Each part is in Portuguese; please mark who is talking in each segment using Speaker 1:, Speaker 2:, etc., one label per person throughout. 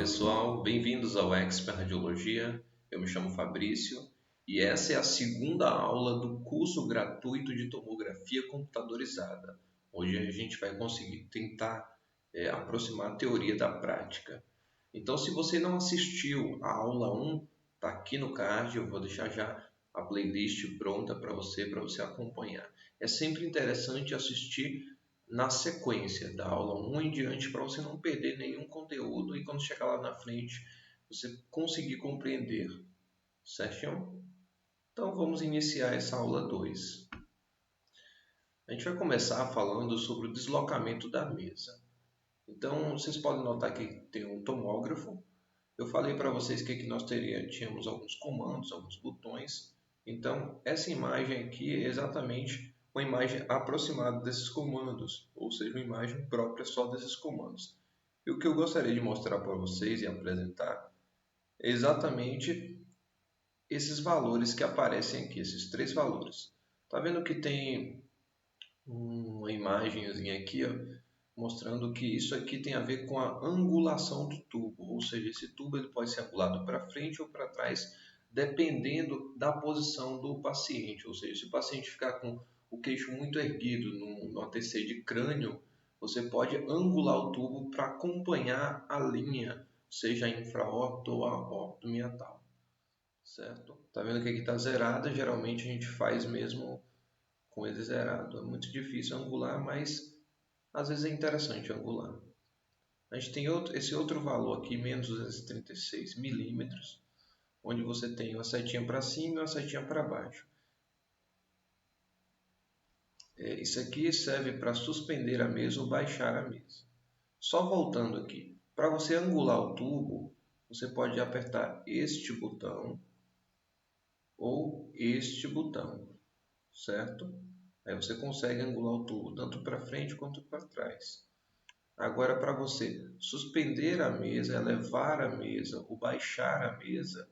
Speaker 1: pessoal, bem-vindos ao Expert Radiologia. Eu me chamo Fabrício e essa é a segunda aula do curso gratuito de tomografia computadorizada. Hoje a gente vai conseguir tentar aproximar a teoria da prática. Então, se você não assistiu a aula 1, está aqui no card, eu vou deixar já a playlist pronta para você acompanhar. É sempre interessante assistir na sequência da aula 1 em diante para você não perder nenhum conteúdo e quando chegar lá na frente você conseguir compreender, certo? Então vamos iniciar essa aula 2. A gente vai começar falando sobre o deslocamento da mesa. Então vocês podem notar que tem um tomógrafo. Eu falei para vocês que aqui nós tínhamos alguns comandos, alguns botões. Então essa imagem aqui é exatamente uma imagem aproximada desses comandos, ou seja, uma imagem própria só desses comandos. E o que eu gostaria de mostrar para vocês e apresentar é exatamente esses valores que aparecem aqui, esses três valores. Tá vendo que tem uma imagenzinha aqui, ó, mostrando que isso aqui tem a ver com a angulação do tubo, ou seja, esse tubo ele pode ser angulado para frente ou para trás, dependendo da posição do paciente. Ou seja, se o paciente ficar com o queixo muito erguido no ATC de crânio, você pode angular o tubo para acompanhar a linha, seja a infraórbica ou a órbita meatal, certo? Tá vendo que aqui está zerada? Geralmente a gente faz mesmo com ele zerado. É muito difícil angular, mas às vezes é interessante angular. A gente tem esse outro valor aqui, menos 236 milímetros, onde você tem uma setinha para cima e uma setinha para baixo. Isso aqui serve para suspender a mesa ou baixar a mesa. Só voltando aqui, para você angular o tubo, você pode apertar este botão ou este botão, certo? Aí você consegue angular o tubo tanto para frente quanto para trás. Agora, para você suspender a mesa, elevar a mesa ou baixar a mesa,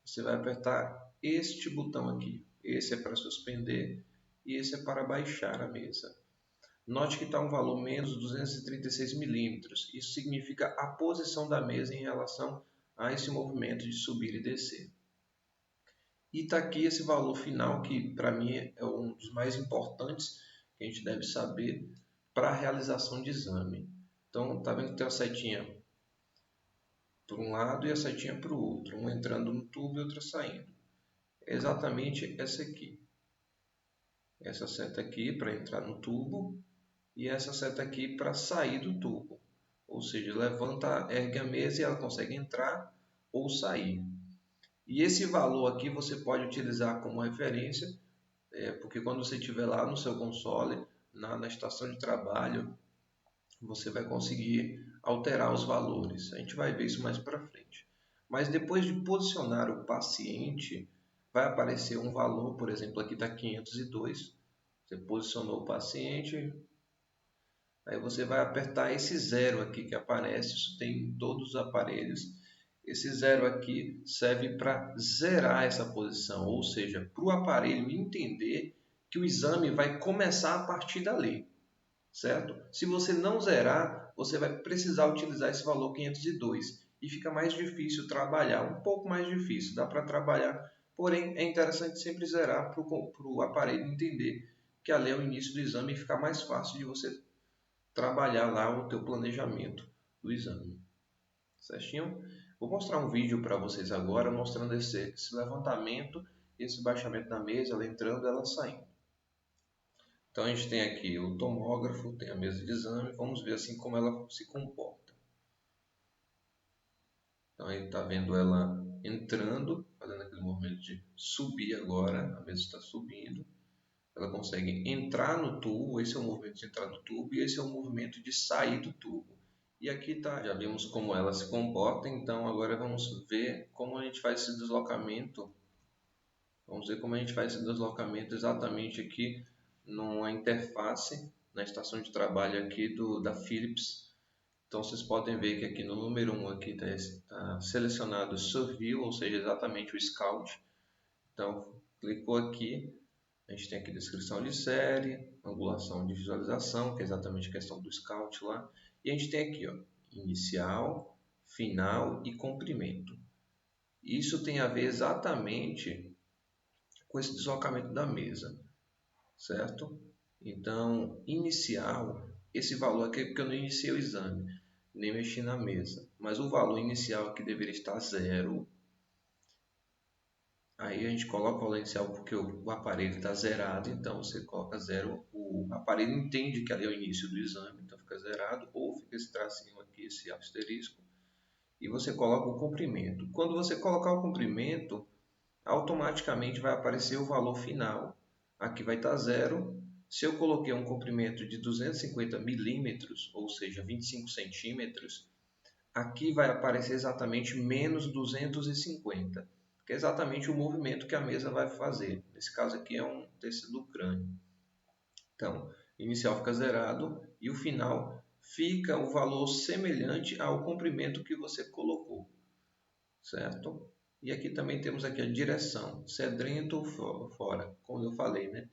Speaker 1: você vai apertar este botão aqui. Esse é para suspender e esse é para baixar a mesa. Note que está um valor menos 236 milímetros. Isso significa a posição da mesa em relação a esse movimento de subir e descer. E está aqui esse valor final que para mim é um dos mais importantes que a gente deve saber para a realização de exame. Então, está vendo que tem uma setinha para um lado e a setinha para o outro, uma entrando no tubo e outra saindo. É exatamente essa aqui. Essa seta aqui para entrar no tubo e essa seta aqui para sair do tubo. Ou seja, levanta, ergue a mesa e ela consegue entrar ou sair. E esse valor aqui você pode utilizar como referência, porque quando você estiver lá no seu console, na estação de trabalho, você vai conseguir alterar os valores. A gente vai ver isso mais para frente. Mas depois de posicionar o paciente, vai aparecer um valor, por exemplo, aqui está 502. Você posicionou o paciente, aí você vai apertar esse zero aqui que aparece, isso tem em todos os aparelhos. Esse zero aqui serve para zerar essa posição, ou seja, para o aparelho entender que o exame vai começar a partir dali, certo? Se você não zerar, você vai precisar utilizar esse valor 502 e fica mais difícil trabalhar, um pouco mais difícil, dá para trabalhar, porém é interessante sempre zerar para o aparelho entender que ali é o início do exame e fica mais fácil de você trabalhar lá o teu planejamento do exame, certinho? Vou mostrar um vídeo para vocês agora mostrando esse levantamento e esse baixamento da mesa, ela entrando e ela saindo. Então a gente tem aqui o tomógrafo, tem a mesa de exame, vamos ver assim como ela se comporta. Então aí está vendo ela entrando, fazendo aquele movimento de subir agora, a mesa está subindo. Ela consegue entrar no tubo, esse é o movimento de entrar no tubo e esse é o movimento de sair do tubo. E aqui tá, já vimos como ela se comporta, então agora vamos ver como a gente faz esse deslocamento. Vamos ver como a gente faz esse deslocamento exatamente aqui numa interface, na estação de trabalho aqui da Philips. Então vocês podem ver que aqui no número 1 aqui está selecionado Surview, ou seja, exatamente o Scout. Então clicou aqui. A gente tem aqui descrição de série, angulação de visualização, que é exatamente a questão do Scout lá. E a gente tem aqui, ó, inicial, final e comprimento. Isso tem a ver exatamente com esse deslocamento da mesa, certo? Então, inicial, esse valor aqui é porque eu não iniciei o exame, nem mexi na mesa, mas o valor inicial aqui deveria estar 0. Aí a gente coloca o valor inicial porque o aparelho está zerado, então você coloca 0. O aparelho entende que ali é o início do exame, então fica zerado, ou fica esse tracinho aqui, esse asterisco, e você coloca o comprimento. Quando você colocar o comprimento, automaticamente vai aparecer o valor final. Aqui vai estar 0. Se eu coloquei um comprimento de 250 milímetros, ou seja, 25 centímetros, aqui vai aparecer exatamente menos 250, que é exatamente o movimento que a mesa vai fazer. Nesse caso aqui é um tecido do crânio. Então, inicial fica zerado e o final fica o valor semelhante ao comprimento que você colocou, certo? E aqui também temos aqui a direção, se é dentro ou fora, como eu falei, né?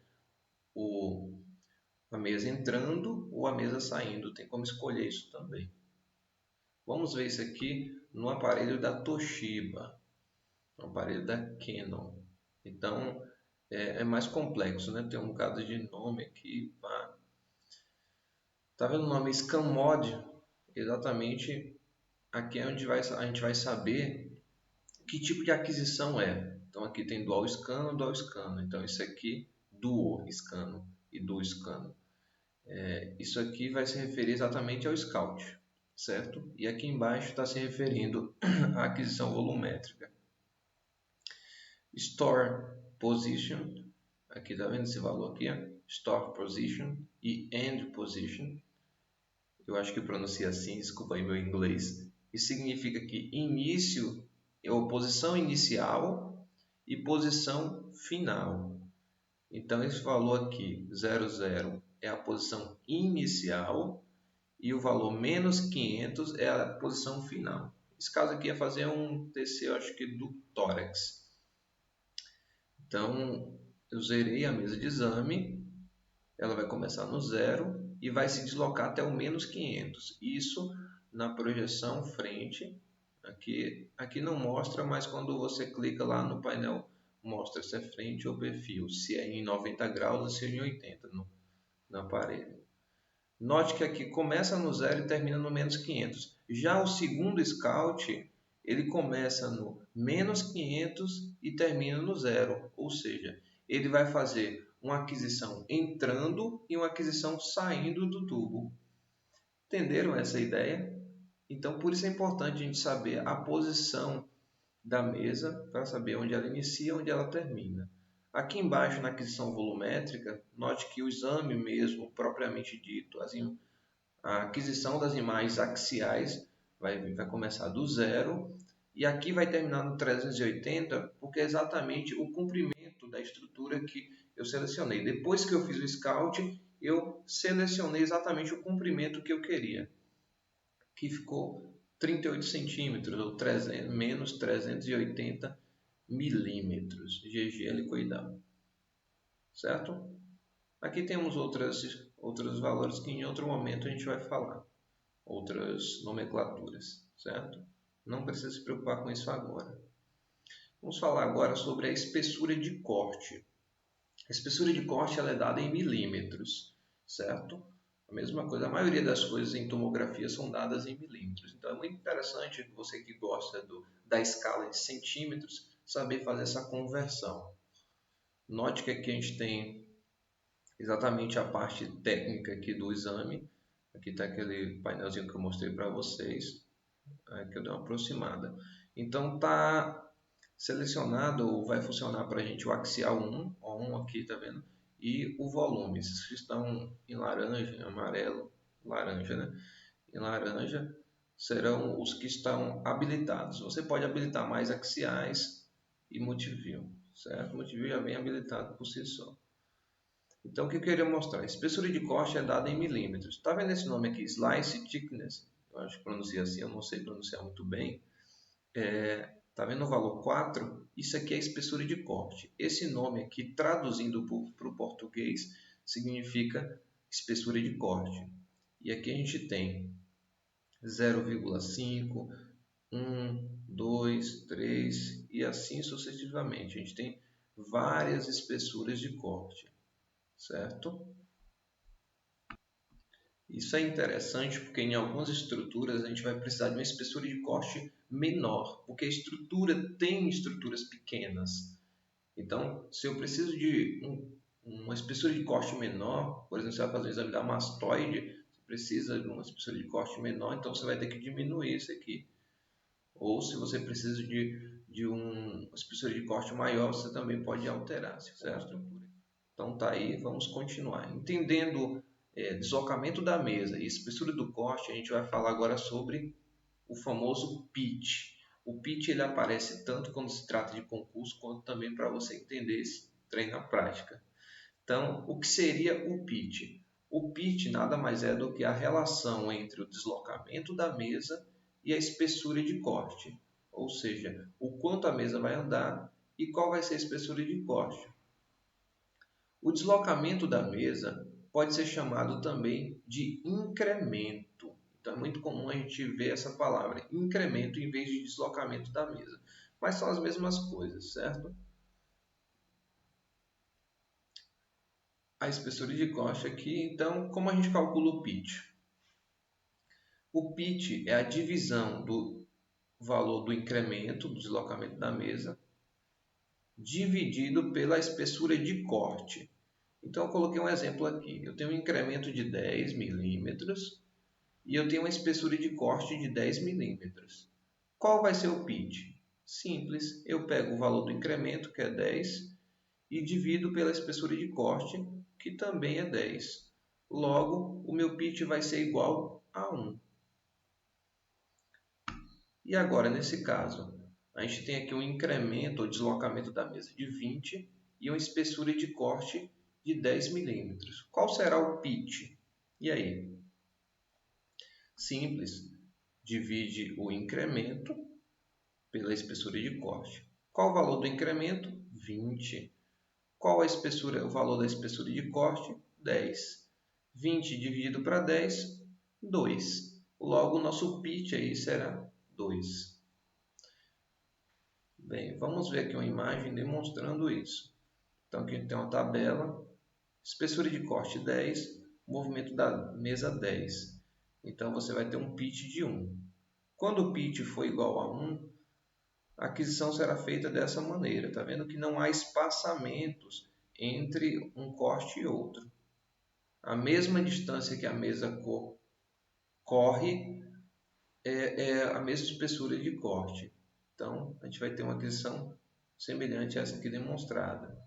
Speaker 1: A mesa entrando ou a mesa saindo, tem como escolher isso também. Vamos ver isso aqui no aparelho da Toshiba, no aparelho da Canon. Então, é mais complexo, né? Tem um bocado de nome aqui. Tá vendo o nome ScanMod? Exatamente aqui é onde a gente vai saber que tipo de aquisição é. Então aqui tem Dual Scan, Dual Scan. Então isso aqui, Duo Scan e Dual Scan. Isso aqui vai se referir exatamente ao Scout, certo? E aqui embaixo está se referindo à aquisição volumétrica. Store Position, aqui tá vendo esse valor aqui, ó? Store Position e End Position. Eu acho que pronuncia assim, desculpa aí meu inglês. Isso significa que início é a posição inicial e posição final. Então esse valor aqui, 00, é a posição inicial e o valor menos 500 é a posição final. Esse caso aqui é fazer um TC, eu acho que do tórax. Então eu zerei a mesa de exame, ela vai começar no 0 e vai se deslocar até o menos 500. Isso na projeção frente. Aqui não mostra, mas quando você clica lá no painel, mostra se é frente ou perfil, se é em 90 graus ou se é em 80 no aparelho. Note que aqui começa no 0 e termina no menos 500. Já o segundo Scout, ele começa no menos 500 e termina no 0. Ou seja, ele vai fazer uma aquisição entrando e uma aquisição saindo do tubo. Entenderam essa ideia? Então, por isso é importante a gente saber a posição da mesa para saber onde ela inicia e onde ela termina. Aqui embaixo, na aquisição volumétrica, note que o exame mesmo, propriamente dito, a aquisição das imagens axiais vai começar do 0 e aqui vai terminar no 380, porque é exatamente o comprimento da estrutura que eu selecionei. Depois que eu fiz o Scout, eu selecionei exatamente o comprimento que eu queria, que ficou 38 centímetros, ou menos 380 milímetros, GG helicoidal, certo? Aqui temos outros valores que em outro momento a gente vai falar, outras nomenclaturas, certo? Não precisa se preocupar com isso agora. Vamos falar agora sobre a espessura de corte. A espessura de corte ela é dada em milímetros, certo? A mesma coisa, a maioria das coisas em tomografia são dadas em milímetros. Então é muito interessante você que gosta da escala de centímetros saber fazer essa conversão. Note que aqui a gente tem exatamente a parte técnica aqui do exame. Aqui está aquele painelzinho que eu mostrei para vocês, que eu dei uma aproximada. Então está selecionado, ou vai funcionar para a gente o axial 1, O1 aqui, tá vendo? E o volume, esses que estão em laranja, amarelo, laranja, né? Em laranja serão os que estão habilitados. Você pode habilitar mais axiais e multiview, certo? Multiview já vem habilitado por si só. Então, o que eu queria mostrar? A espessura de corte é dada em milímetros. Está vendo esse nome aqui? Slice Thickness. Eu acho que pronuncia assim, eu não sei pronunciar muito bem. Está vendo o valor 4? Isso aqui é a espessura de corte. Esse nome aqui, traduzindo para o português, significa espessura de corte. E aqui a gente tem 0,5, 2, 3 e assim sucessivamente. A gente tem várias espessuras de corte, certo? Isso é interessante porque em algumas estruturas a gente vai precisar de uma espessura de corte menor, porque a estrutura tem estruturas pequenas. Então, se eu preciso de uma espessura de corte menor, por exemplo, você vai fazer um exame da mastoide, você precisa de uma espessura de corte menor, então você vai ter que diminuir isso aqui. Ou se você precisa de uma espessura de corte maior, você também pode alterar, certo? Então tá aí, vamos continuar. Entendendo deslocamento da mesa e espessura do corte, a gente vai falar agora sobre o famoso pitch. O pitch ele aparece tanto quando se trata de concurso, quanto também para você entender esse trem na prática. Então, o que seria o pitch? O pitch nada mais é do que a relação entre o deslocamento da mesa e a espessura de corte, ou seja, o quanto a mesa vai andar e qual vai ser a espessura de corte. O deslocamento da mesa pode ser chamado também de incremento. Então é muito comum a gente ver essa palavra, incremento, em vez de deslocamento da mesa. Mas são as mesmas coisas, certo? A espessura de corte aqui, então, como a gente calcula o pitch? O pitch é a divisão do valor do incremento, do deslocamento da mesa, dividido pela espessura de corte. Então, eu coloquei um exemplo aqui. Eu tenho um incremento de 10 milímetros e eu tenho uma espessura de corte de 10 milímetros. Qual vai ser o pitch? Simples, eu pego o valor do incremento, que é 10, e divido pela espessura de corte, que também é 10. Logo, o meu pitch vai ser igual a 1. E agora, nesse caso, a gente tem aqui um incremento ou deslocamento da mesa de 20 e uma espessura de corte de 10 milímetros. Qual será o pitch? E aí? Simples, divide o incremento pela espessura de corte. Qual o valor do incremento? 20. Qual a espessura, o valor da espessura de corte? 10. 20 dividido para 10, 2. Logo, o nosso pitch aí será 2. Bem, vamos ver aqui uma imagem demonstrando isso. Então, aqui tem uma tabela, espessura de corte 10, movimento da mesa 10. Então, você vai ter um pitch de 1. Quando o pitch for igual a 1, a aquisição será feita dessa maneira. Está vendo que não há espaçamentos entre um corte e outro. A mesma distância que a mesa corre é a mesma espessura de corte. Então, a gente vai ter uma aquisição semelhante a essa aqui demonstrada.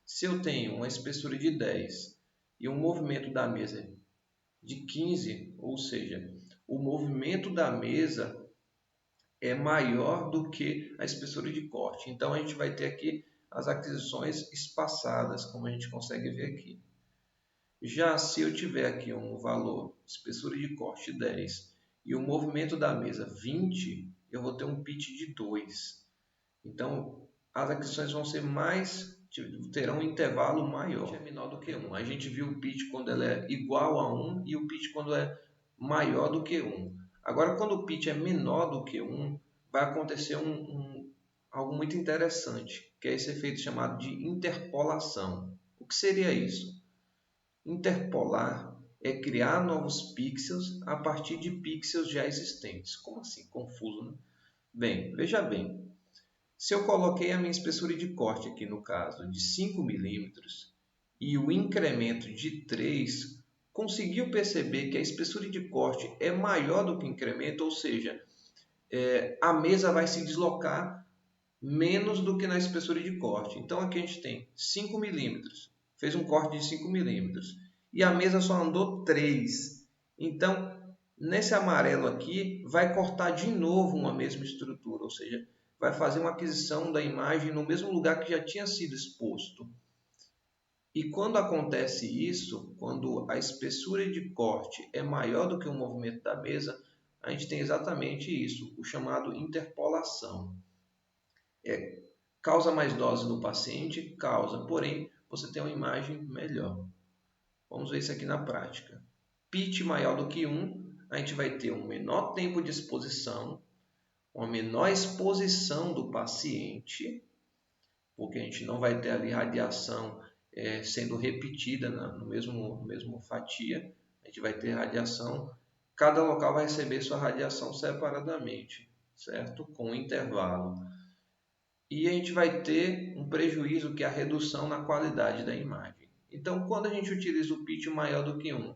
Speaker 1: Se eu tenho uma espessura de 10 e um movimento da mesa de 15, ou seja, o movimento da mesa é maior do que a espessura de corte. Então, a gente vai ter aqui as aquisições espaçadas, como a gente consegue ver aqui. Já se eu tiver aqui um valor, espessura de corte 10 e o movimento da mesa 20, eu vou ter um pitch de 2. Então, as aquisições vão ser terão um intervalo maior. É menor do que 1. A gente viu o pitch quando ela é igual a 1 e o pitch quando é maior do que 1. Agora, quando o pitch é menor do que 1, vai acontecer algo muito interessante, que é esse efeito chamado de interpolação. O que seria isso? Interpolar é criar novos pixels a partir de pixels já existentes. Como assim? Confuso, né? Bem, veja bem. Se eu coloquei a minha espessura de corte aqui no caso de 5 milímetros e o incremento de 3, conseguiu perceber que a espessura de corte é maior do que o incremento, ou seja, a mesa vai se deslocar menos do que na espessura de corte. Então aqui a gente tem 5 milímetros, fez um corte de 5 milímetros e a mesa só andou 3. Então, nesse amarelo aqui, vai cortar de novo uma mesma estrutura, ou seja, vai fazer uma aquisição da imagem no mesmo lugar que já tinha sido exposto. E quando acontece isso, quando a espessura de corte é maior do que o movimento da mesa, a gente tem exatamente isso, o chamado interpolação. Causa mais dose no paciente? Causa, porém, você tem uma imagem melhor. Vamos ver isso aqui na prática. Pitch maior do que 1, a gente vai ter um menor tempo de exposição, uma menor exposição do paciente, porque a gente não vai ter ali radiação sendo repetida no mesmo fatia, a gente vai ter radiação, cada local vai receber sua radiação separadamente, certo? Com um intervalo. E a gente vai ter um prejuízo que é a redução na qualidade da imagem. Então, quando a gente utiliza o pitch maior do que 1,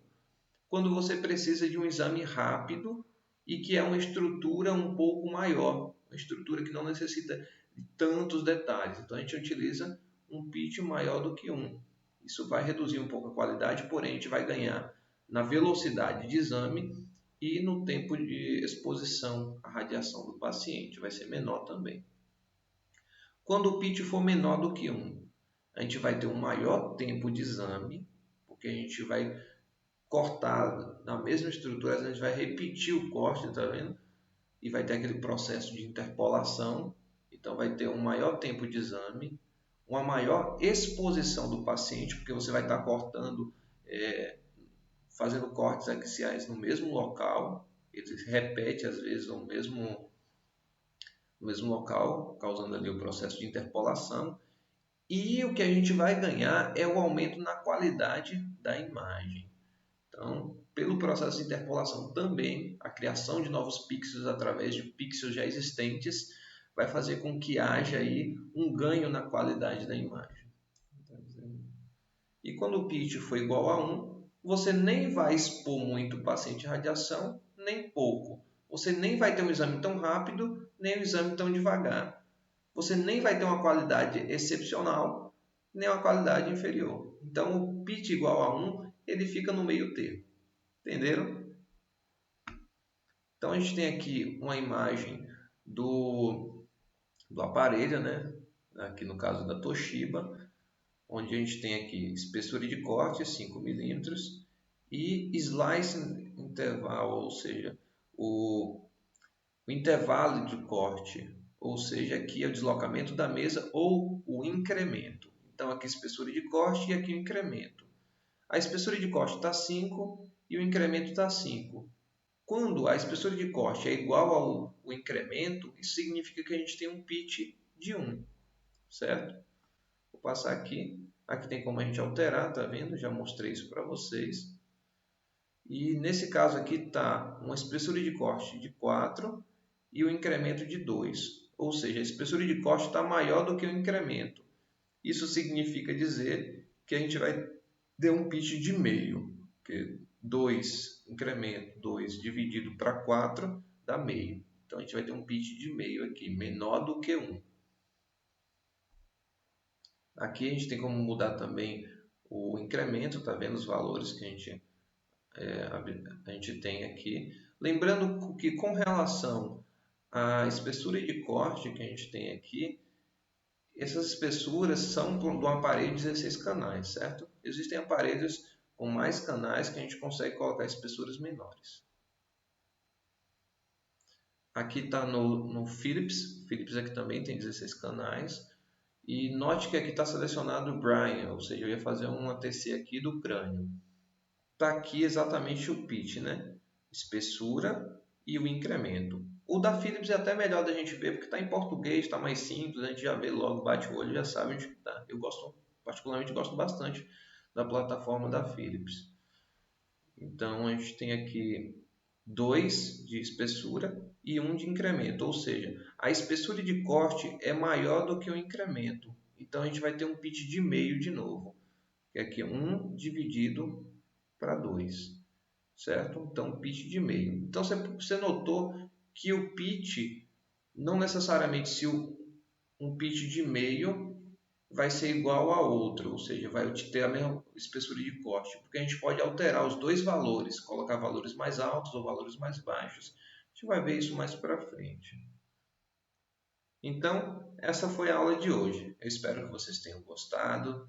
Speaker 1: quando você precisa de um exame rápido e que é uma estrutura um pouco maior, uma estrutura que não necessita de tantos detalhes. Então a gente utiliza um pitch maior do que 1. Isso vai reduzir um pouco a qualidade, porém a gente vai ganhar na velocidade de exame e no tempo de exposição à radiação do paciente, vai ser menor também. Quando o pitch for menor do que 1, a gente vai ter um maior tempo de exame, porque a gente vai cortar na mesma estrutura, a gente vai repetir o corte, tá vendo? E vai ter aquele processo de interpolação, então vai ter um maior tempo de exame, uma maior exposição do paciente, porque você vai estar cortando, fazendo cortes axiais no mesmo local, ele repete às vezes no mesmo local, causando ali o processo de interpolação, e o que a gente vai ganhar é o aumento na qualidade da imagem. Então, pelo processo de interpolação também, a criação de novos pixels através de pixels já existentes vai fazer com que haja aí um ganho na qualidade da imagem. E quando o pitch for igual a 1, você nem vai expor muito o paciente à radiação, nem pouco. Você nem vai ter um exame tão rápido, nem um exame tão devagar. Você nem vai ter uma qualidade excepcional, nem uma qualidade inferior. Então, o pitch igual a 1, ele fica no meio termo. Entenderam? Então a gente tem aqui uma imagem do aparelho, né? Aqui no caso da Toshiba, onde a gente tem aqui espessura de corte 5 milímetros e slice interval, ou seja, o intervalo de corte, ou seja, aqui é o deslocamento da mesa ou o incremento. Então aqui espessura de corte e aqui o incremento. A espessura de corte está 5 e o incremento está 5. Quando a espessura de corte é igual ao incremento, isso significa que a gente tem um pitch de 1, certo? Vou passar aqui. Aqui tem como a gente alterar, tá vendo? Já mostrei isso para vocês. E nesse caso aqui está uma espessura de corte de 4 e o incremento de 2. Ou seja, a espessura de corte está maior do que o incremento. Isso significa dizer que a gente vai ter um pitch de meio, que 2, incremento 2 dividido para 4 dá meio. Então a gente vai ter um pitch de meio aqui, menor do que 1. Aqui a gente tem como mudar também o incremento, tá vendo os valores que a gente tem aqui. Lembrando que com relação à espessura de corte que a gente tem aqui, essas espessuras são do aparelho de 16 canais, certo? Existem aparelhos com mais canais que a gente consegue colocar espessuras menores. Aqui está no Philips. Philips aqui também tem 16 canais. E note que aqui está selecionado o Braille, ou seja, eu ia fazer um ATC aqui do crânio. Está aqui exatamente o pitch, né? Espessura e o incremento. O da Philips é até melhor da gente ver, porque está em português, está mais simples, a gente já vê logo, bate o olho, já sabe onde está. Eu particularmente gosto bastante da plataforma da Philips. Então a gente tem aqui 2 de espessura e 1 de incremento, ou seja, a espessura de corte é maior do que o incremento. Então a gente vai ter um pitch de meio de novo, que é aqui 1 dividido para 2, certo? Então pitch de meio. Então você notou que o pitch, não necessariamente se um pitch de meio vai ser igual a outro, ou seja, vai ter a mesma espessura de corte, porque a gente pode alterar os dois valores, colocar valores mais altos ou valores mais baixos. A gente vai ver isso mais para frente. Então, essa foi a aula de hoje. Eu espero que vocês tenham gostado.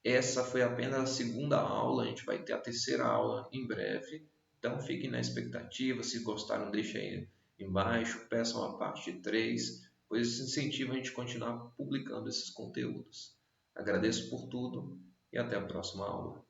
Speaker 1: Essa foi apenas a segunda aula, a gente vai ter a terceira aula em breve. Então, fiquem na expectativa. Se gostaram, deixem aí embaixo, peçam a parte 3. Pois isso incentiva a gente a continuar publicando esses conteúdos. Agradeço por tudo e até a próxima aula.